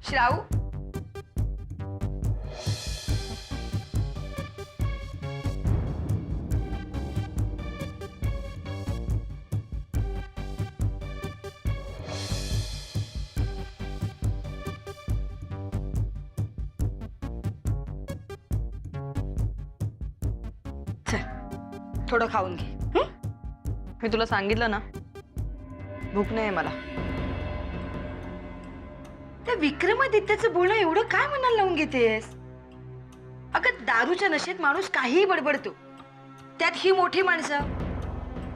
श्राऊ, चल थोडं खाऊन घे. मी तुला सांगितलं ना, भूक नाही मला. त्या विक्रमादित्याचं बोलणं एवढं काय मनाला लावून घेतेस? अगं दारूच्या नशेत माणूस काहीही बडबडतो, त्यात ही मोठी माणसं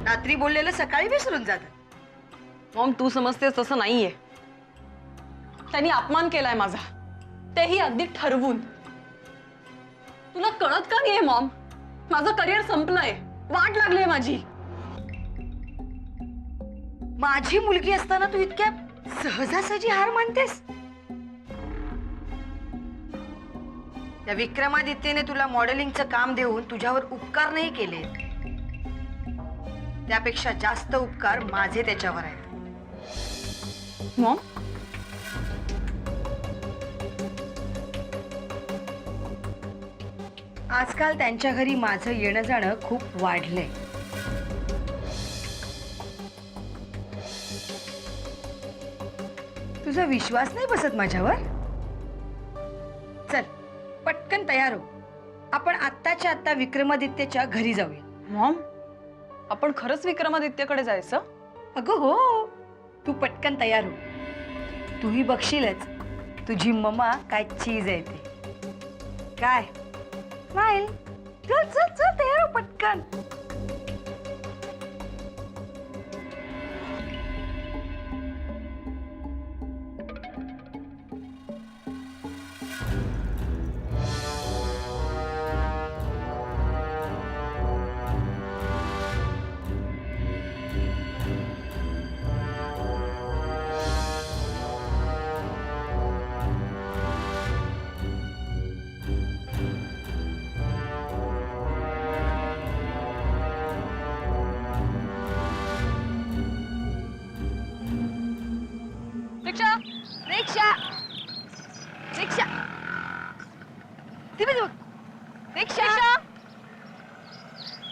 रात्री बोललेलं सकाळी विसरून जातात. मॉम, तू समजतेस तसं नाहीये. त्यांनी अपमान केलाय माझा, तेही अगदी ठरवून. तुला कळत का नाहीये मॉम? माझं करिअर संपलंय, वाट लागलीय माझी. माझी मुलगी असताना तू इतक्या सहजासहजी हार मानतेस? त्या विक्रमादित्यने तुला मॉडेलिंगचं काम देऊन तुझ्यावर उपकार नाही केले, त्यापेक्षा जास्त उपकार माझे त्याच्यावर आहेत. मॉम, आजकाल त्यांच्या घरी माझं येणं जाणं खूप वाढलंय. तुझा विश्वास नाही बसत माझ्यावर? चल पटकन तयार हो, आपण आत्ताच्या आत्ता विक्रमादित्यच्या घरी जाऊया. मॉम, आपण खरंच विक्रमादित्यकडे जायचं? अगं हो, तू पटकन तयार हो. तूही बघशीलच तुझी मम्मा काय चीज आहे ते. काय स्माइल, चल चल चल तयार हो पटकन. रिक्षा, रिक्षा रिक्षा तिथे बघ. रिक्षा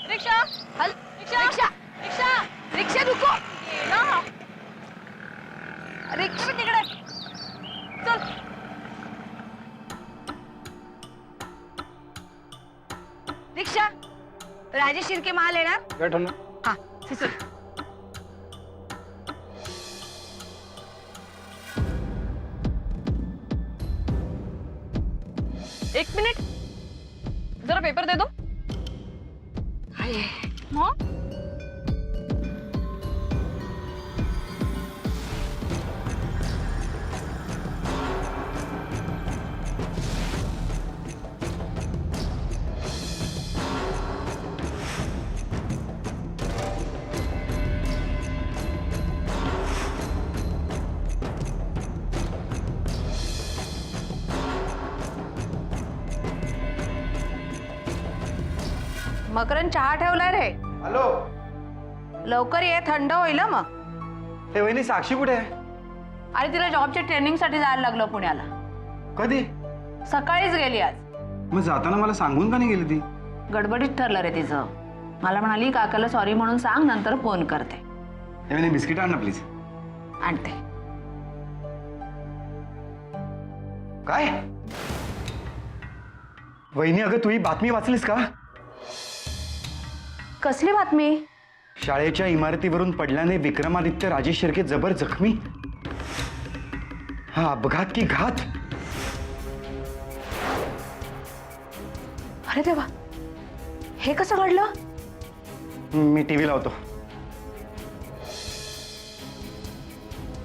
रिक्षा, हल रिक्षा, रिक्षा रिक्षा, रिक्षा रुको. ना. रिक्षा तिकडे चल. रिक्षा राजेश शिर्के महाल येणार. हा चल. एक मिनिट, जरा पेपर दे दो. हाय. मॉम, मकरन चहा ठेवलाय रे. हॅलो. लवकर ये, थंड होईल हं मग. हे वहिनी, साक्षी कुठे आहे? अरे तिला जॉबच्या ट्रेनिंगसाठी जायला लागलं पुण्याला. कधी? सकाळीच गेली आज. मग जाताना मला सांगून का नाही गेली ती? गडबडीत ठरलं रे तिचं. मला म्हणाली काकाला सॉरी म्हणून सांग, नंतर फोन करते. हे वहिनी, बिस्किट आण ना प्लीज. आणते. काय? वहिनी, अगं तू ही बातमी वाचलीस का? कसली बातमी? शाळेच्या इमारतीवरून पडल्याने विक्रमादित्य राजेश शिर्के जबर जखमी. हा अपघात की घात? अरे देवा, हे कसं घडलं? मी टीव्ही लावतो.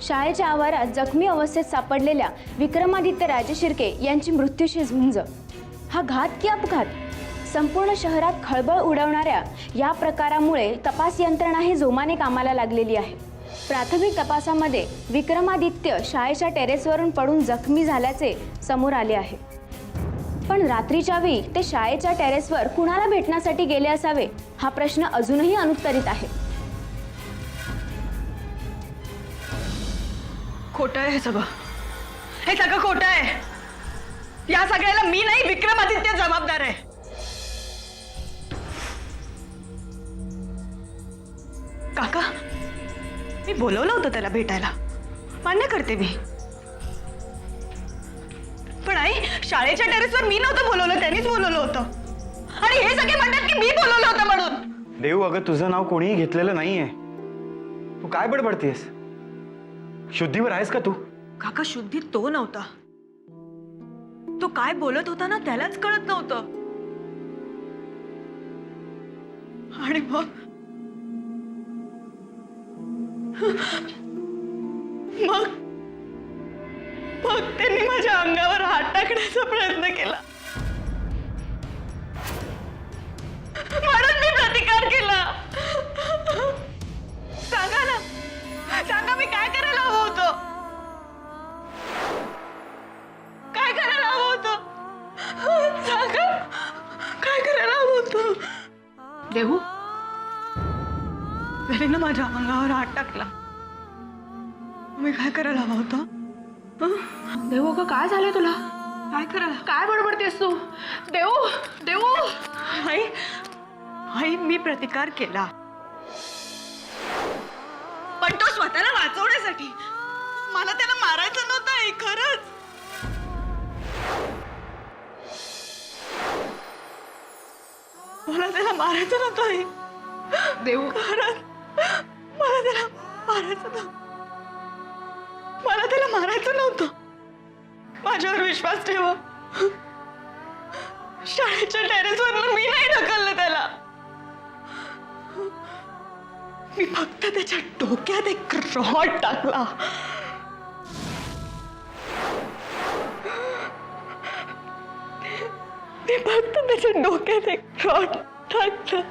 शाळेच्या आवारात जखमी अवस्थेत सापडलेल्या विक्रमादित्य राजे शिर्के यांची मृत्यूशी झुंज. हा घात की अपघात? संपूर्ण शहरात खळबळ उडवणाऱ्या या प्रकारामुळे तपास यंत्रणा ही जोमाने कामाला लागलेली आहे. प्राथमिक तपासामध्ये विक्रमादित्य शाळेच्या टेरेसवरून पडून जखमी झाल्याचे समोर आले आहे. पण रात्रीच्या वेळी ते शाळेच्या टेरेसवर कुणाला भेटण्यासाठी गेले असावे हा प्रश्न अजूनही अनुत्तरित आहे. खोटं आहे हे सगळं. हे सगळं खोटं आहे. या सगळ्याला मी नाही, विक्रमादित्य जबाबदार आहे. काका, मी बोलवलं होतं त्याला भेटायला, मान्य करते मी. पण आई, शाळेच्या टेरेसवर मी नव्हतं बोलवलं, त्यांनीच बोलवलं होतं. आणि हे सगळे म्हणतात की मी बोलवलं होतं म्हणून. देव, अगं तुझं नाव कोणीही घेतलेलं नाहीये. तू काय बडबडतेस? शुद्धीवर आहेस का तू? काका, शुद्धी तो नव्हता. तो काय बोलत होता ना त्यालाच कळत नव्हतं. आणि मग त्यांनी माझ्या अंगावर हात टाकण्याचा प्रयत्न केला. म्हणून मी प्रतिकार केला. सांगा ना, सांगा मी काय करायला हवं होतं? काय करायला हवं होतं? सांगा, काय करायला हवं होतं? देहू, त्याने ना माझ्या अंगावर हात टाकला. मी काय करायला हवं होतं? देहू अगं काय झालंय तुला? काय करायला? काय बडबडतेस तू? देहू, देहू. आई, आई, मी प्रतिकार केला, पण तो स्वतःला वाचवण्यासाठी. मला त्याला मारायचं नव्हतं आई, खरंच. मला त्याला मारायचं नव्हतं आई. देहू, खरंच मला त्याला मारायचं नव्हतं. मला त्याला मारायचं नव्हतं. माझ्यावर विश्वास ठेवा. शाळेच्या टेरेसवरनं मी नाही ढकललं त्याला. मी फक्त त्याच्या डोक्यात एक रॉड टाकला. मी फक्त त्याच्या डोक्यात एक रॉड टाकला.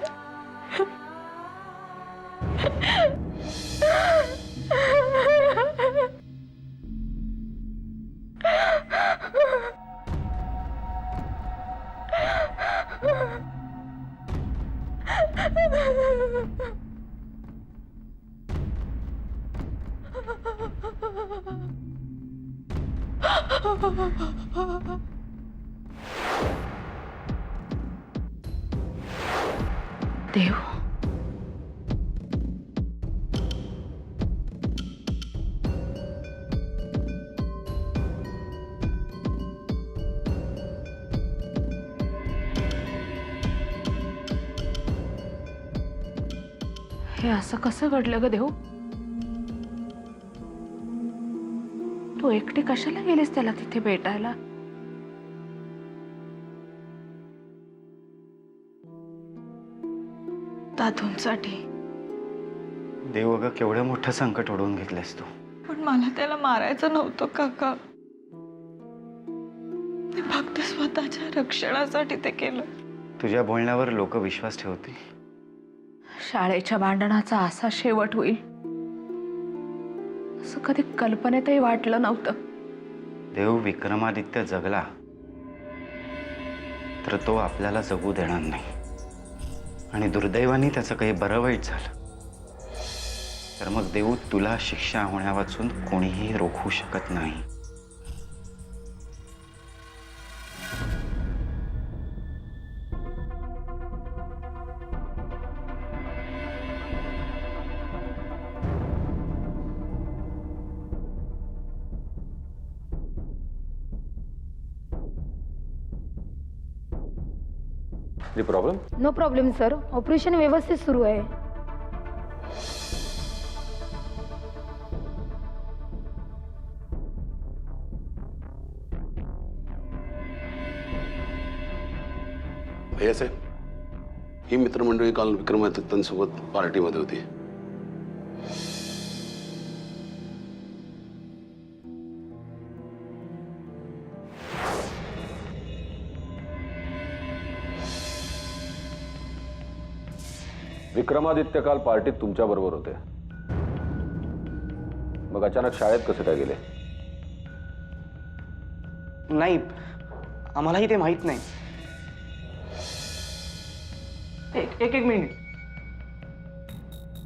देहू. हे असं कसं घडलं ग देहू? तू एकटी कशाला गेलीस त्याला तिथे भेटायला? दादूंसाठी. देव, अगं केवढं मोठं संकट ओढवून घेतलंस तू. पण मला त्याला मारायचं नव्हतं काका. मी फक्त स्वतःच्या रक्षणासाठी ते केलं. तुझ्या बोलण्यावर लोक विश्वास ठेवतील. शाळेच्या भांडणाचा असा शेवट होईल असं कधी कल्पनेतही वाटलं नव्हतं. देव, विक्रमादित्य जगला तर तो आपल्याला जगू देणार नाही. आणि दुर्दैवाने त्याचं काही बरं वाईट झालं तर मग देव तुला शिक्षा होण्यावाचून कोणीही रोखू शकत नाही. Problem? No problem sir, operation व्यवस्थित सुरू आहे. भैया साहेब, ही मित्रमंडळी काल विक्रमादित्यांसोबत पार्टीमध्ये होती. विक्रमादित्य काल पार्टीत तुमच्या बरोबर होते, मग अचानक शाळेत कसे काय गेले? नाही, आम्हालाही ते माहित नाही. एक मिनिट.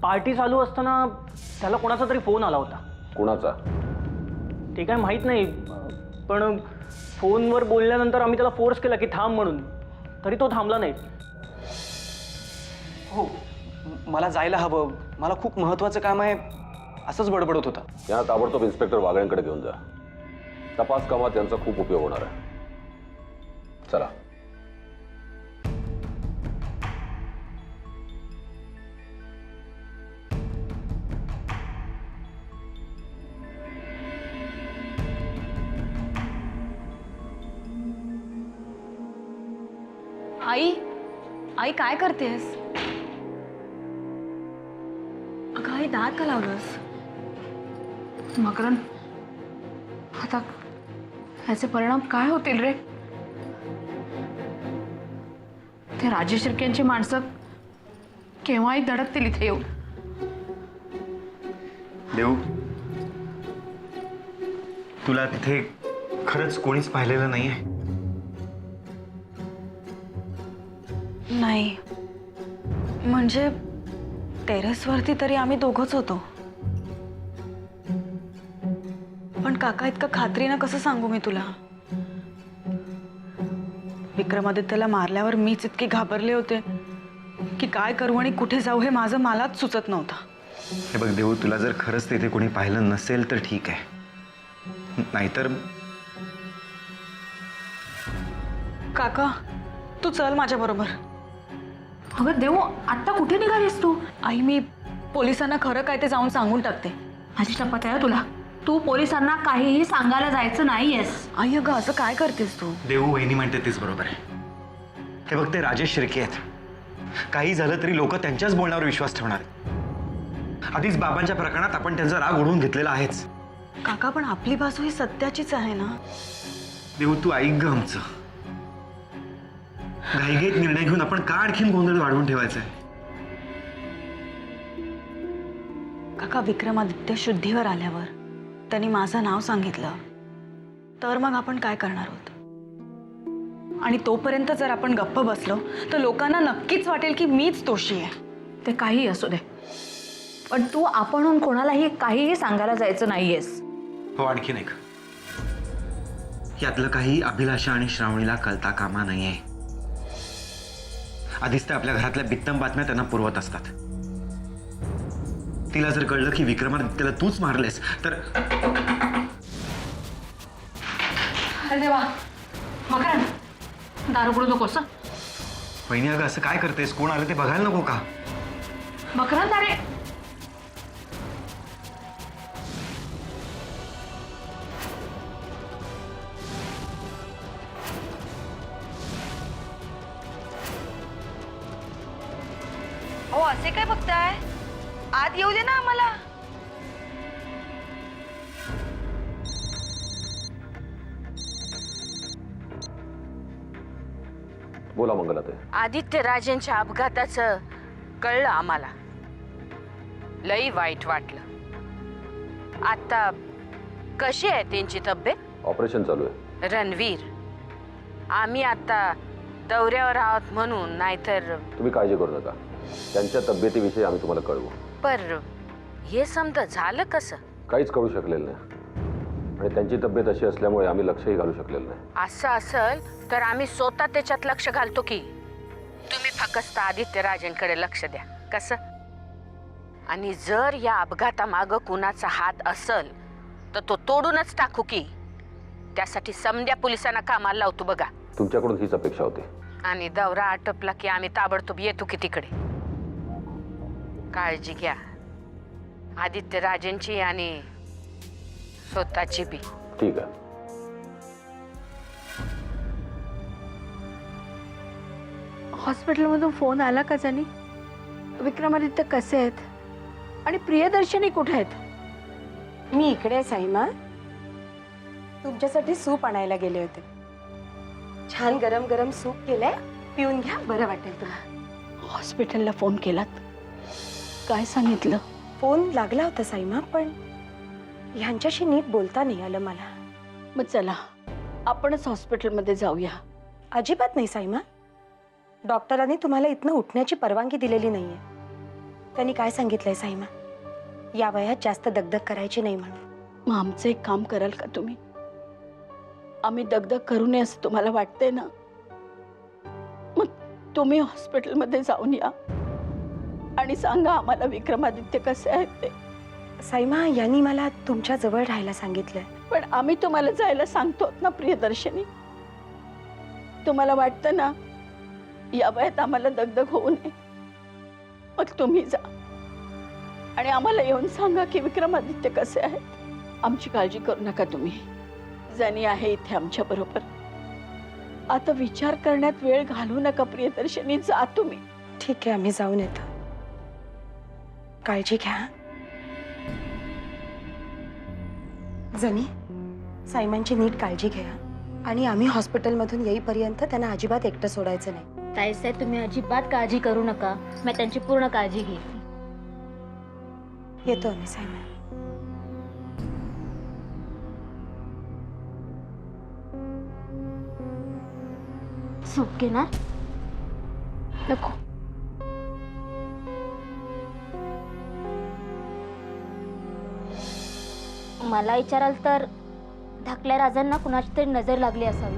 पार्टी चालू असताना त्याला कोणाचा तरी फोन आला होता. कुणाचा? ते काय माहित नाही, पण फोनवर बोलल्यानंतर आम्ही त्याला फोर्स केला की थांब म्हणून, तरी तो थांबला नाही. हो, मला जायला हवं, मला खूप महत्त्वाचं काम आहे, असंच बडबडत होता. या ताबडतोब इन्स्पेक्टर वागळेंकडे घेऊन जा. तपास कामात त्यांचा खूप उपयोग होणार आहे. चला. आई, आई काय करतेस? अगं आई, दात का लावलंस? मकरंद, आता ह्याचे परिणाम काय होतील रे? ते राजेश शिर्केंची माणसं केव्हाही धडकतील इथे येऊन. देऊ, तुला तिथे खरंच कोणीच पाहिलेलं नाहीये? नाही, म्हणजे टेरेसवरती तरी आम्ही दोघंच होतो. पण काका, इतकं खात्रीनं कसं सांगू मी तुला? विक्रमादित्यला मारल्यावर मीच इतकी घाबरले होते की काय करू आणि कुठे जाऊ हे माझं मलाच सुचत नव्हतं. हे बघ देऊ, तुला जर खरंच तिथे कोणी पाहिलं नसेल तर ठीक आहे, नाहीतर काका, तू चल माझ्या बरोबर. अगं देऊ, आत्ता कुठे निघालीस तू? आई, मी पोलिसांना खरं काय ते जाऊन सांगून टाकते. माझी शपथ आहे तुला, तू पोलिसांना काहीही सांगायला जायचं नाहीयेस. आई, अगं असं काय करतेस तू? देऊ, वहिनी म्हणते तेच बरोबर आहे. हे बघ, ते राजेश शिर्के आहेत. काही झालं तरी लोक त्यांच्याच बोलण्यावर विश्वास ठेवणार आहेत. आधीच बाबांच्या प्रकरणात आपण त्यांचा राग ओढवून घेतलेला आहेच. काका, पण आपली बाजू ही सत्याचीच आहे ना. देऊ, तू ऐक ग आमचं. घाईघाईत निर्णय घेऊन आपण का आणखीन गोंधळ वाढवून ठेवायचा आहे? काका, विक्रमादित्य शुद्धीवर आल्यावर त्यांनी माझं नाव सांगितलं तर मग आपण काय करणार आहोत? आणि तोपर्यंत जर आपण गप्प बसलो तर लोकांना नक्कीच वाटेल की मीच दोषी आहे. ते काहीही असू दे, पण तू आपणहून कोणालाही काहीही सांगायला जायचं नाहीयेस. हो, आणखीन एक, यातलं काही अभिलाषा आणि श्रावणीला कळता कामा नाहीये. आधीच ते आपल्या घरातल्या बित्तम बातम्या त्यांना पुरवत असतात. तिला जर कळलं की विक्रमादित्यला तूच मारलेस तर... अरे देवा, मकरंद, दारू पडू नकोस. वहिनी, अगं असं काय करतेस? कोण आलं ते बघायला नको का? मकरंद, अरे अहो, असे काय बघताय? आत येऊ दे ना आम्हाला. बोला मंगलाताई. आदित्य राजेंच्या अपघाताचं कळलं आम्हाला. लई वाईट वाटलं. आता कशी आहे त्यांची तब्येत? ऑपरेशन चालू आहे. रणवीर, आम्ही आता दौऱ्यावर आहोत म्हणून, नाहीतर... तुम्ही काळजी करू नका, त्यांच्या तब्येतीविषयी आम्ही तुम्हाला कळवू. पर हे समजा झालं कसं? काहीच कळू शकलेलं नाही, आणि त्यांची तब्येत अशी असल्यामुळे आम्ही लक्षही घालू शकलेलं नाही. असं असेल तर आम्ही स्वतः त्याच्यात लक्ष घालतो की. तुम्ही फक्त आदित्य राजेंकडे लक्ष द्या. कसं? आणि जर या अपघातामागं कुणाचा हात असेल तर तो तोडूनच टाकू की. त्यासाठी समद्या पोलिसांना कामाला लावतो बघा. तुमच्याकडून हीच अपेक्षा होती. आणि दौरा आटोपला की आम्ही ताबडतोब येतो की तिकडे. काळजी घ्या आदित्य राजेंची आणि स्वतःची बी. ठीक आहे. हॉस्पिटलमधून फोन आला का जानी? विक्रमादित्य कसे आहेत आणि प्रियदर्शनी कुठे आहेत? मी इकडे आहे साईमा. तुमच्यासाठी सूप आणायला गेले होते. छान गरम गरम सूप केलंय, पिऊन घ्या, बरं वाटेल तुला. हॉस्पिटलला फोन केलात? काय सांगितलं? फोन लागला होता साईमा, पण ह्यांच्याशी नीट बोलता नाही आलं मला. मग चला आपणच हॉस्पिटलमध्ये जाऊया. अजिबात नाही साईमा. डॉक्टरांनी तुम्हाला इथनं उठण्याची परवानगी दिलेली नाहीये. त्यांनी काय सांगितलंय साईमा? या वयात जास्त दगदग करायची नाही म्हणून. मग आमचं एक काम कराल का तुम्ही? आम्ही दगदग करू नये असं तुम्हाला वाटतंय ना, मग तुम्ही हॉस्पिटलमध्ये जाऊन या आणि सांगा आम्हाला विक्रमादित्य कसे आहेत ते. साईमा यांनी मला तुमच्या जवळ राहायला सांगितलंय. पण आम्ही तुम्हाला जायला सांगतो ना प्रियदर्शनी. तुम्हाला वाटतं ना या वयात आम्हाला दगदग होऊ नये, मग तुम्ही जा आणि आम्हाला येऊन सांगा की विक्रमादित्य कसे आहेत. आमची काळजी करू नका तुम्ही. जनी आहे इथे आमच्या बरोबर. आता विचार करण्यात वेळ घालवू नका प्रियदर्शनी. जा तुम्ही. ठीक आहे, आम्ही जाऊन येतो. काळजी घ्या. जनी, साईमांची नीट काळजी घ्या आणि आम्ही हॉस्पिटलमधून येईपर्यंत त्यांना अजिबात एकटं सोडायचं नाही. ताईसाहेब, तुम्ही अजिबात काळजी करू नका. मी त्यांची पूर्ण काळजी घेईन. येतो आम्ही साईमा. सूप घेणार? नको. मला विचाराल तर धाकल्या राजांना कुणाची तरी नजर लागली असावी.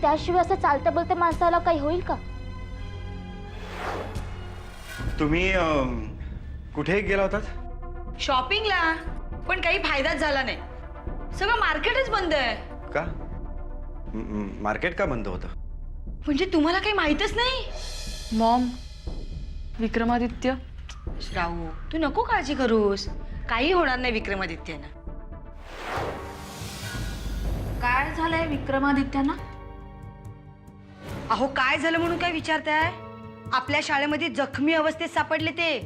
त्याशिवाय असं चालतं बोलतं माणसाला काही होईल का? तुम्ही कुठे गेला होतात? शॉपिंगला. पण काही फायदाच झाला नाही. सगळं मार्केटच बंद आहे. का? मार्केट का बंद होतं? म्हणजे तुम्हाला काही माहीतच नाही? मॉम, विक्रमादित्य. राहू, तू नको काळजी करूस. काही होणार नाही विक्रमादित्यना. काय झालंय विक्रमादित्यांना? अहो, काय झालं म्हणून काय विचारताय? आपल्या शाळेमध्ये जखमी अवस्थेत सापडले ते.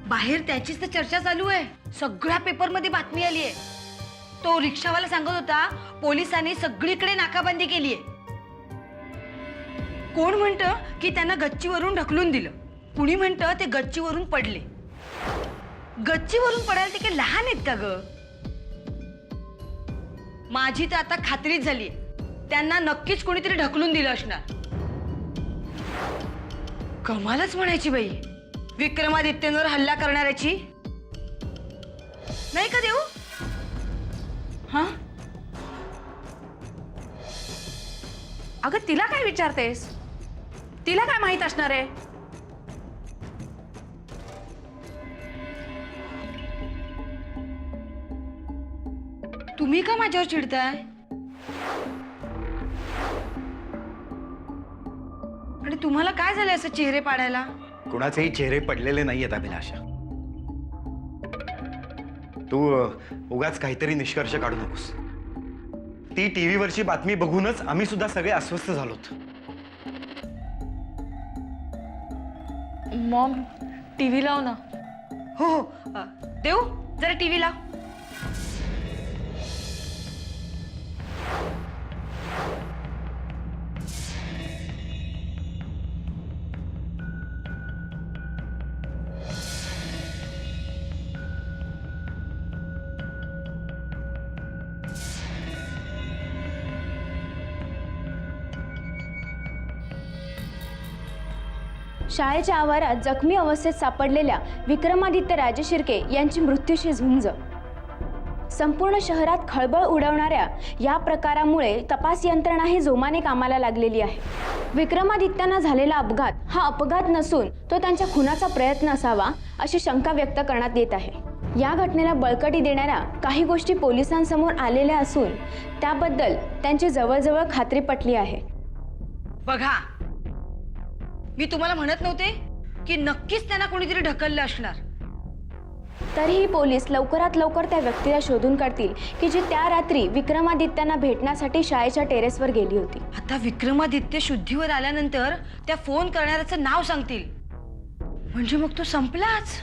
बाहेर त्याचीच तर चर्चा चालू आहे. सगळ्या पेपरमध्ये बातमी आली आहे. तो रिक्षावाला सांगत होता पोलिसांनी सगळीकडे नाकाबंदी केली आहे. कोण म्हणतं की त्यांना गच्चीवरून ढकलून दिलं, कुणी म्हणतं ते गच्चीवरून पडले. गच्चीवरून पडायला ते काही लहान आहेत का ग? माझी तर आता खात्रीच झाली, त्यांना नक्कीच कोणीतरी ढकलून दिलं असणार. कमालच म्हणायची बाई विक्रमादित्यवर हल्ला करणाऱ्याची. नाही का देऊ? हा, अगं तिला काय विचारतेस? तिला काय माहित असणार आहे? तुम्ही का माझ्यावर चिडताय? आणि तुम्हाला काय झालं असं चेहरे पाडायला? कुणाचेही चेहरे पडलेले नाहीयेत अभिलाषा. तू उगाच काहीतरी निष्कर्ष काढू नकोस. ती टीव्हीवरची बातमी बघूनच आम्ही सुद्धा सगळे अस्वस्थ झालोत. मॉम, टीव्ही लाव ना. हो हो, देऊ जरा टीव्ही लाव. शाळेच्या आवारात जखमी अवस्थेत सापडलेल्या विक्रमादित्य राजशिर्के यांची मृत्यूशी झुंज. संपूर्ण शहरात खळबळ उडवणाऱ्या या प्रकारामुळे तपास यंत्रणाही जोमाने कामाला लागलेली आहे. विक्रमादित्यांना झालेला अपघात हा अपघात नसून तो त्यांच्या खुनाचा प्रयत्न असावा अशी शंका व्यक्त करण्यात येत आहे. या घटनेला बळकटी देणाऱ्या काही गोष्टी पोलिसांसमोर आलेल्या असून त्याबद्दल त्यांची जवळजवळ खात्री पटली आहे. बघा, मी तुम्हाला म्हणत नव्हते की नक्कीच त्यांना कोणीतरी ढकललं असणार. तरीही पोलीस लवकरात लवकर त्या व्यक्तीला शोधून काढतील की जी त्या रात्री विक्रमादित्यांना भेटण्यासाठी शाळेच्या टेरेसवर गेली होती. आता विक्रमादित्य शुद्धीवर आल्यानंतर त्या फोन करणाऱ्याचं नाव सांगतील, म्हणजे मग तो संपलाच.